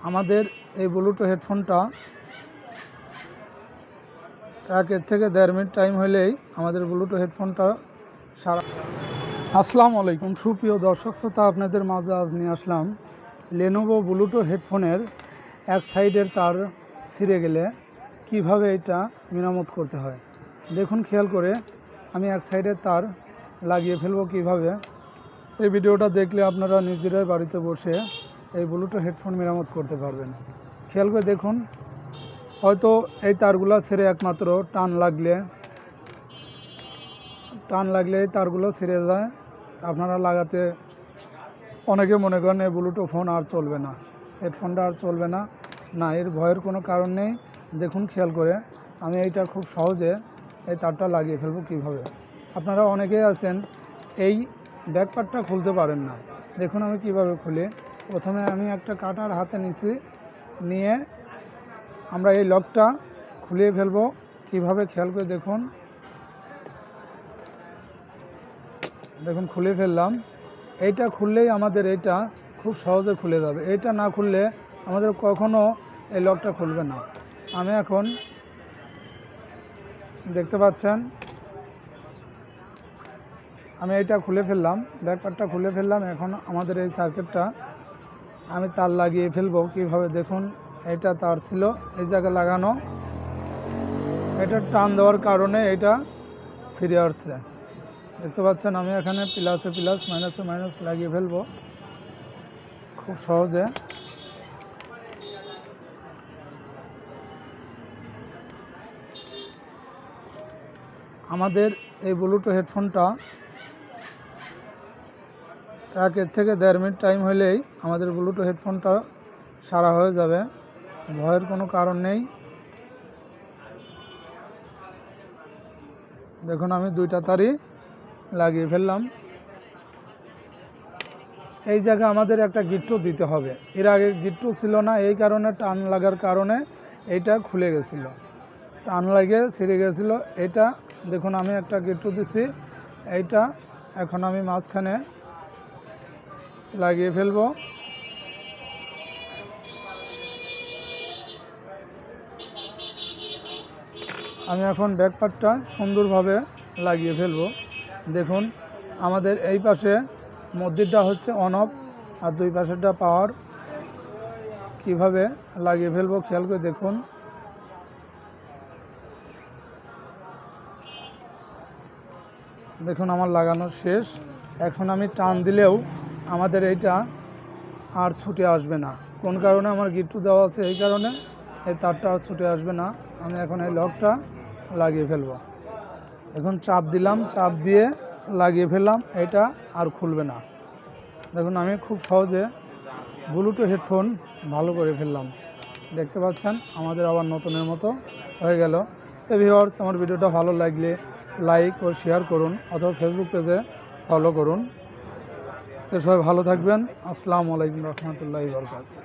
আমাদের এই ব্লুটুথ হেডফোনটা 1 থেকে 1.5 মিনিট টাইম হলেই আমাদের ব্লুটুথ হেডফোনটা সারা। আসসালামু আলাইকুম সুপ্রিয় দর্শক শ্রোতা, আপনাদের মাঝে আজ নিয়ে আসলাম লেনোভো ব্লুটুথ হেডফোনের এক সাইডের তার ছিঁড়ে গেলে কিভাবে এটা মেরামত করতে হয়। দেখুন খেয়াল করে, আমি এক সাইডের তার লাগিয়ে ফেলবো কিভাবে। এই ভিডিওটা দেখলে আপনারা নিজেরাই বাড়িতে বসে এই ব্লুটুথ হেডফোন মেরামত করতে পারবেন। খেয়াল করে দেখুন, হয়তো এই তারগুলো ছেড়ে একমাত্র টান লাগলে এই তারগুলো ছিঁড়ে যায়। আপনারা লাগাতে অনেকে মনে করেন এই ব্লুটুথ ফোন আর চলবে না, হেডফোনটা আর চলবে না। না, এর ভয়ের কোনো কারণ নেই। দেখুন খেয়াল করে, আমি এইটা খুব সহজে এই তারটা লাগিয়ে ফেলবো কিভাবে। আপনারা অনেকেই আছেন এই ব্যাকপার্টটা খুলতে পারেন না। দেখুন আমি কিভাবে খুলি। প্রথমে আমি একটা কাটার হাতে নিছি, নিয়ে আমরা এই লকটা খুলিয়ে ফেলবো কিভাবে। খেয়াল করে দেখুন, খুলে ফেললাম। এইটা খুললেই আমাদের এইটা খুব সহজে খুলে যাবে। এইটা না খুললে আমাদের কখনো এই লকটা খুলবে না। আমি এখন দেখতে পাচ্ছেন আমি এইটা খুলে ফেললাম, ব্যাকপার্টটা খুলে ফেললাম। এখন আমাদের এই সার্কিটটা আমি তার লাগিয়ে ফেলবো কিভাবে। দেখুন এইটা তার ছিল এই জায়গায় লাগানো, এটা টান দেওয়ার কারণে এটা ছিঁড়ে আসছে। দেখতে পাচ্ছেন আমি এখানে প্লাসে প্লাস মাইনাসে মাইনাস লাগিয়ে ফেলবো খুব সহজে। আমাদের এই ব্লুটুথ হেডফোনটা 1 থেকে 1.5 মিনিট টাইম হলেই আমাদের ব্লুটুথ হেডফোনটা সারা হয়ে যাবে। ভয়ের কোনো কারণ নেই। দেখুন আমি 2টা তারই লাগিয়ে ফেললাম। এই জায়গায় আমাদের একটা গিট্টু দিতে হবে। এর আগে গিট্টু ছিল না, এই কারণে টান লাগার কারণে এইটা খুলে গেছিলো, টান লাগে ছিঁড়ে গেছিলো। এটা দেখুন আমি একটা গিট্টু দিছি, এইটা এখন আমি মাঝখানে লাগিয়ে ফেলবো। আমি এখন ব্যাকপার্টটা সুন্দরভাবে লাগিয়ে ফেলবো। দেখুন আমাদের এই পাশে মধ্যেটা হচ্ছে অন অফ আর 2 পাশেরটা পাওয়ার। কিভাবে লাগিয়ে ফেলবো খেয়াল করে দেখুন। দেখুন আমার লাগানো শেষ। এখন আমি টান দিলেও আমাদের এইটা আর ছুটে আসবে না। কোন কারণে? আমার গিট্টু দেওয়া আছে, এই কারণে এই তারটা আর ছুটে আসবে না। আমি এখন এই লকটা লাগিয়ে ফেলবো। এখন চাপ দিলাম, চাপ দিয়ে লাগিয়ে ফেললাম, এটা আর খুলবে না। দেখুন আমি খুব সহজে ব্লুটুথ হেডফোন ভালো করে ফেললাম। দেখতে পাচ্ছেন আমাদের আবার নতুনের মতো হয়ে গেল। তো ভিউয়ার্স, আমার ভিডিওটা ভালো লাগলে লাইক ও শেয়ার করুন, অথবা ফেসবুক পেজে ফলো করুন। তো সবাই ভালো থাকবেন। আসসালামু আলাইকুম রহমতুল্লাহি ওয়া বারাকাতুহু।